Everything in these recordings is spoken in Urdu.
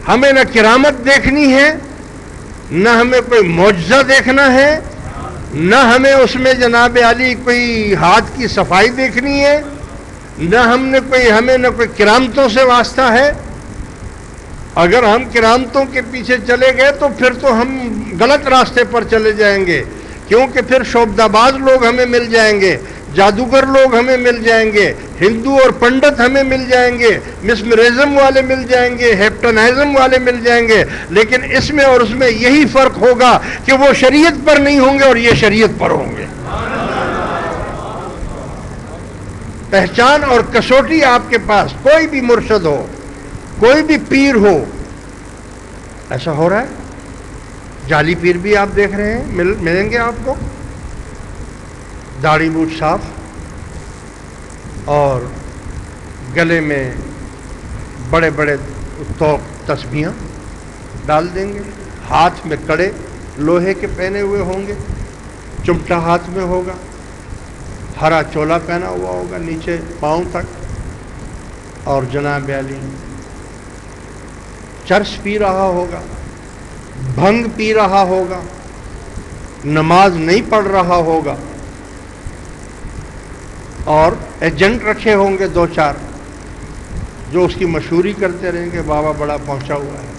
ہمیں نہ کرامت دیکھنی ہے، نہ ہمیں کوئی معجزہ دیکھنا ہے، نہ ہمیں اس میں جناب علی کوئی ہاتھ کی صفائی دیکھنی ہے، نہ ہمیں نہ کوئی کرامتوں سے واسطہ ہے۔ اگر ہم کرامتوں کے پیچھے چلے گئے تو پھر تو ہم غلط راستے پر چلے جائیں گے، کیونکہ پھر شعبدہ باز لوگ ہمیں مل جائیں گے، جادوگر لوگ ہمیں مل جائیں گے، ہندو اور پنڈت ہمیں مل جائیں گے، مسمرزم والے مل جائیں گے، ہیپٹنائزم والے مل جائیں گے، لیکن اس میں اور اس میں یہی فرق ہوگا کہ وہ شریعت پر نہیں ہوں گے اور یہ شریعت پر ہوں گے۔ پہچان اور کسوٹی آپ کے پاس کوئی بھی مرشد ہو، کوئی بھی پیر ہو، ایسا ہو رہا ہے۔ جعلی پیر بھی آپ دیکھ رہے ہیں، ملیں گے آپ کو، داڑھی موچھ صاف اور گلے میں بڑے بڑے توق تسبیحاں ڈال دیں گے، ہاتھ میں کڑے لوہے کے پہنے ہوئے ہوں گے، چمٹا ہاتھ میں ہوگا، ہرا چولا پہنا ہوا ہوگا نیچے پاؤں تک، اور جناب علی چرس پی رہا ہوگا، بھنگ پی رہا ہوگا، نماز نہیں پڑھ رہا ہوگا، اور ایجنٹ رکھے ہوں گے 2-4 جو اس کی مشہوری کرتے رہیں گے، بابا بڑا پہنچا ہوا ہے،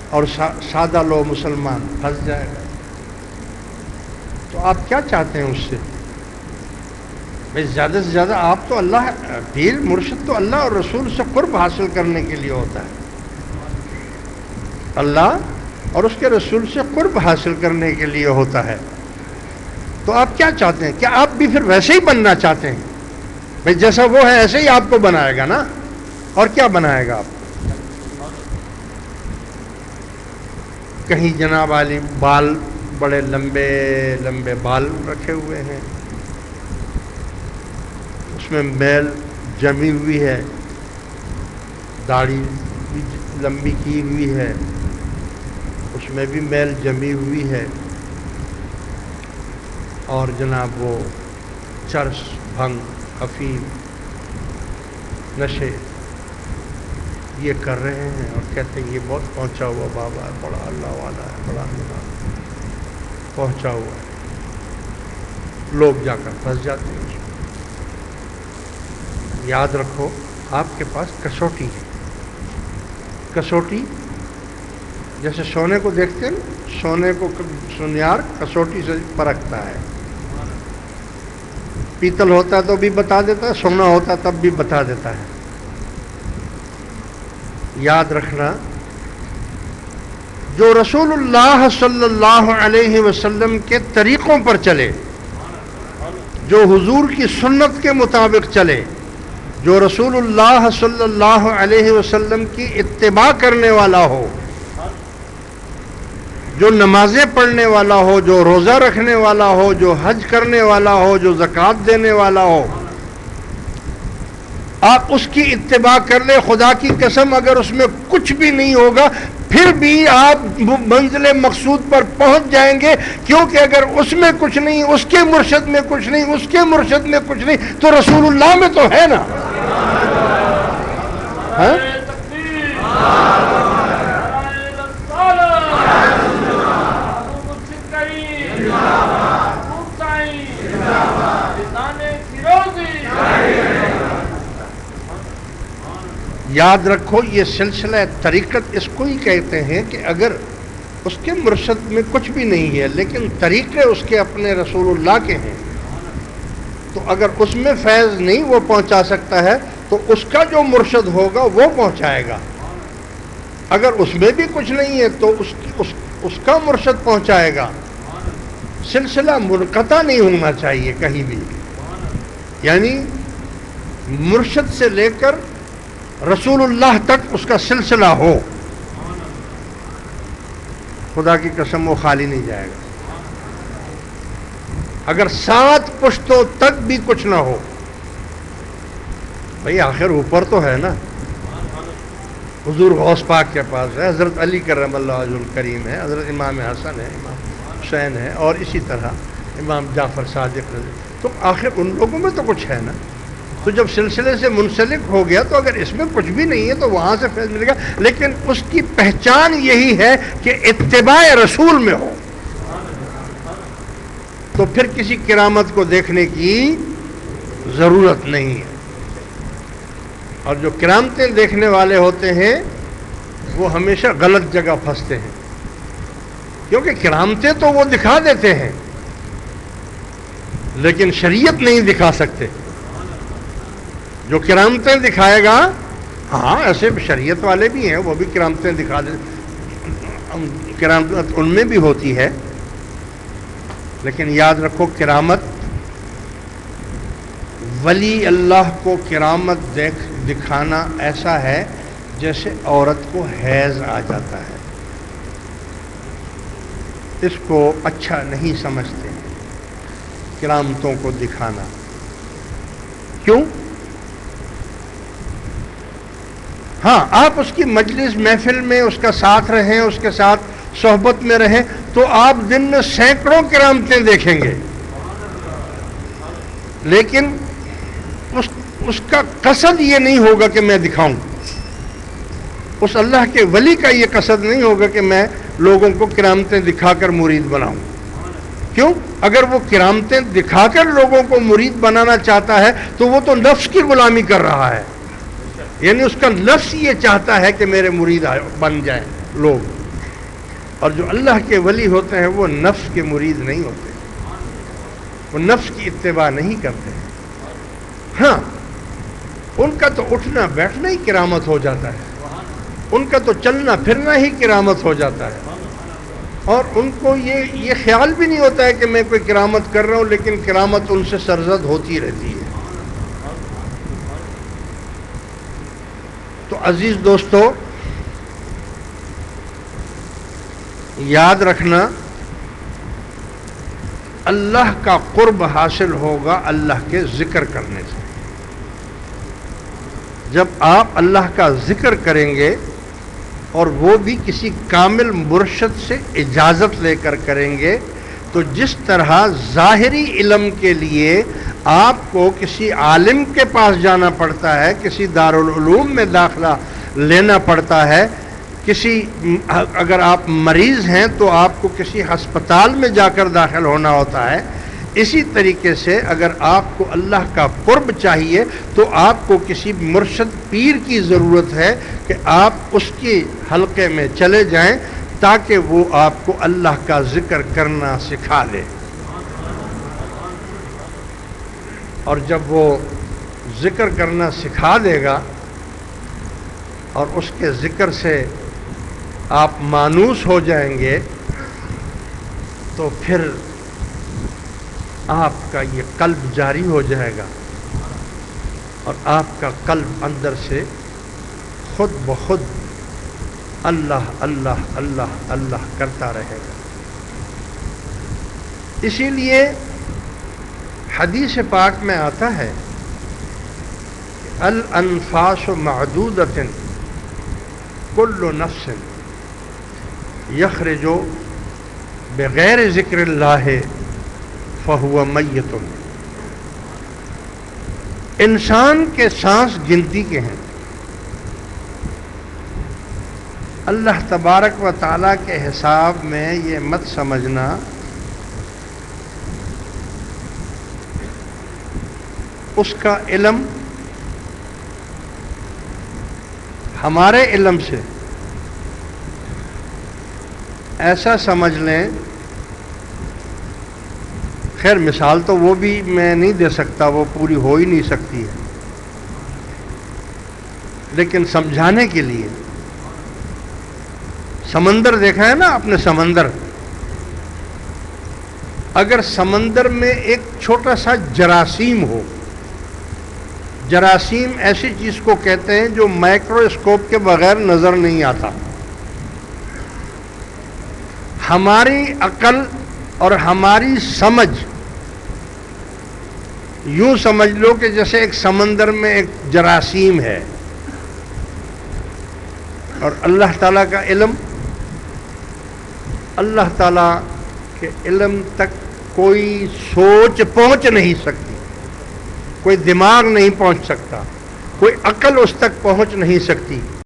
اور سادہ لو مسلمان پھنس جائے گا۔ تو آپ کیا چاہتے ہیں اس سے؟ بھائی زیادہ سے زیادہ آپ تو اللہ، پیر مرشد تو اللہ اور رسول سے قرب حاصل کرنے کے لیے ہوتا ہے، اللہ اور اس کے رسول سے قرب حاصل کرنے کے لیے ہوتا ہے۔ تو آپ کیا چاہتے ہیں؟ کیا آپ بھی پھر ویسے ہی بننا چاہتے ہیں؟ بھائی جیسا وہ ہے ایسے ہی آپ کو بنائے گا نا، اور کیا بنائے گا آپ؟ کہیں جناب علی بال بڑے لمبے لمبے بال رکھے ہوئے ہیں، اس میں میل جمی ہوئی ہے، داڑھی بھی لمبی کی ہوئی ہے، اس میں بھی میل جمی ہوئی ہے، اور جناب وہ چرس، بھنگ، افیم، نشے یہ کر رہے ہیں، اور کہتے ہیں یہ بہت پہنچا ہوا بابا ہے، بڑا اللہ والا ہے، بڑا اللہ پہنچا ہوا ہے۔ لوگ جا کر پھنس جاتے ہیں۔ یاد رکھو آپ کے پاس کسوٹی ہے، کسوٹی جیسے سونے کو دیکھتے ہیں، سونے کو سنیار کسوٹی سے پرکھتا ہے، پیتل ہوتا تو بھی بتا دیتا ہے، سونا ہوتا تب بھی بتا دیتا ہے۔ یاد رکھنا، جو رسول اللہ صلی اللہ علیہ وسلم کے طریقوں پر چلے، جو حضور کی سنت کے مطابق چلے، جو رسول اللہ صلی اللہ علیہ وسلم کی اتباع کرنے والا ہو، جو نمازیں پڑھنے والا ہو، جو روزہ رکھنے والا ہو، جو حج کرنے والا ہو، جو زکوٰۃ دینے والا ہو، آپ اس کی اتباع کر لیں، خدا کی قسم اگر اس میں کچھ بھی نہیں ہوگا پھر بھی آپ منزل مقصود پر پہنچ جائیں گے، کیونکہ اگر اس میں کچھ نہیں، اس کے مرشد میں کچھ نہیں، اس کے مرشد میں کچھ نہیں، تو رسول اللہ میں تو ہے نا۔ ہاں؟ یاد رکھو یہ سلسلہ طریقت اس کو ہی کہتے ہیں کہ اگر اس کے مرشد میں کچھ بھی نہیں ہے لیکن طریقے اس کے اپنے رسول اللہ کے ہیں، تو اگر اس میں فیض نہیں وہ پہنچا سکتا ہے تو اس کا جو مرشد ہوگا وہ پہنچائے گا، اگر اس میں بھی کچھ نہیں ہے تو اس کا مرشد پہنچائے گا۔ سلسلہ منقطع نہیں ہونا چاہیے کہیں بھی، یعنی مرشد سے لے کر رسول اللہ تک اس کا سلسلہ ہو، خدا کی قسم وہ خالی نہیں جائے گا۔ اگر 7 پشتوں تک بھی کچھ نہ ہو، بھئی آخر اوپر تو ہے نا، حضور غوث پاک کے پاس ہے، حضرت علی کرم اللہ وجہہ الکریم ہے، حضرت امام حسن ہے، امام حسین ہے، اور اسی طرح امام جعفر صادق رضی، تو آخر ان لوگوں میں تو کچھ ہے نا۔ تو جب سلسلے سے منسلک ہو گیا تو اگر اس میں کچھ بھی نہیں ہے تو وہاں سے فیض ملے گا، لیکن اس کی پہچان یہی ہے کہ اتباع رسول میں ہو، تو پھر کسی کرامت کو دیکھنے کی ضرورت نہیں ہے۔ اور جو کرامتیں دیکھنے والے ہوتے ہیں وہ ہمیشہ غلط جگہ پھنستے ہیں، کیونکہ کرامتیں تو وہ دکھا دیتے ہیں لیکن شریعت نہیں دکھا سکتے۔ جو کرامتیں دکھائے گا، ہاں ایسے شریعت والے بھی ہیں، وہ بھی کرامتیں دکھا دیتے، کرامت ان میں بھی ہوتی ہے، لیکن یاد رکھو کرامت، ولی اللہ کو کرامت دکھانا ایسا ہے جیسے عورت کو حیض آ جاتا ہے، اس کو اچھا نہیں سمجھتے کرامتوں کو دکھانا۔ کیوں؟ ہاں آپ اس کی مجلس محفل میں اس کا ساتھ رہیں، اس کے ساتھ صحبت میں رہیں تو آپ دن میں سینکڑوں کرامتیں دیکھیں گے، لیکن اس کا قصد یہ نہیں ہوگا کہ میں دکھاؤں، اس اللہ کے ولی کا یہ قصد نہیں ہوگا کہ میں لوگوں کو کرامتیں دکھا کر مرید بناؤں۔ کیوں؟ اگر وہ کرامتیں دکھا کر لوگوں کو مرید بنانا چاہتا ہے تو وہ تو نفس کی غلامی کر رہا ہے، یعنی اس کا نفس یہ چاہتا ہے کہ میرے مرید بن جائیں لوگ، اور جو اللہ کے ولی ہوتے ہیں وہ نفس کے مرید نہیں ہوتے، وہ نفس کی اتباع نہیں کرتے۔ ہاں ان کا تو اٹھنا بیٹھنا ہی کرامت ہو جاتا ہے، ان کا تو چلنا پھرنا ہی کرامت ہو جاتا ہے، اور ان کو یہ خیال بھی نہیں ہوتا ہے کہ میں کوئی کرامت کر رہا ہوں، لیکن کرامت ان سے سرزد ہوتی رہتی ہے۔ تو عزیز دوستو، یاد رکھنا اللہ کا قرب حاصل ہوگا اللہ کے ذکر کرنے سے۔ جب آپ اللہ کا ذکر کریں گے اور وہ بھی کسی کامل مرشد سے اجازت لے کر کریں گے، تو جس طرح ظاہری علم کے لیے آپ کو کسی عالم کے پاس جانا پڑتا ہے، کسی دارالعلوم میں داخلہ لینا پڑتا ہے، اگر آپ مریض ہیں تو آپ کو کسی ہسپتال میں جا کر داخل ہونا ہوتا ہے، اسی طریقے سے اگر آپ کو اللہ کا قرب چاہیے تو آپ کو کسی مرشد پیر کی ضرورت ہے کہ آپ اس کے حلقے میں چلے جائیں تاکہ وہ آپ کو اللہ کا ذکر کرنا سکھا لے۔ اور جب وہ ذکر کرنا سکھا دے گا اور اس کے ذکر سے آپ مانوس ہو جائیں گے تو پھر آپ کا یہ قلب جاری ہو جائے گا اور آپ کا قلب اندر سے خود بخود اللہ اللہ اللہ اللہ کرتا رہے گا۔ اسی لیے حدیث پاک میں آتا ہے الانفاس معدودۃ کل نفس یخرج بغیر ذکر اللہ فہو میت۔ انسان کے سانس گنتی کے ہیں، اللہ تبارک و تعالیٰ کے حساب میں یہ مت سمجھنا اس کا علم ہمارے علم سے ایسا سمجھ لیں، خیر مثال تو وہ بھی میں نہیں دے سکتا، وہ پوری ہو ہی نہیں سکتی ہے، لیکن سمجھانے کے لیے سمندر دیکھا ہے نا آپ نے؟ سمندر، اگر سمندر میں ایک چھوٹا سا جراثیم ہو، جراثیم ایسی چیز کو کہتے ہیں جو مائکروسکوپ کے بغیر نظر نہیں آتا، ہماری عقل اور ہماری سمجھ یوں سمجھ لو کہ جیسے ایک سمندر میں ایک جراثیم ہے، اور اللہ تعالیٰ کا علم، اللہ تعالیٰ کے علم تک کوئی سوچ پہنچ نہیں سکتی، کوئی دماغ نہیں پہنچ سکتا، کوئی عقل اس تک پہنچ نہیں سکتی۔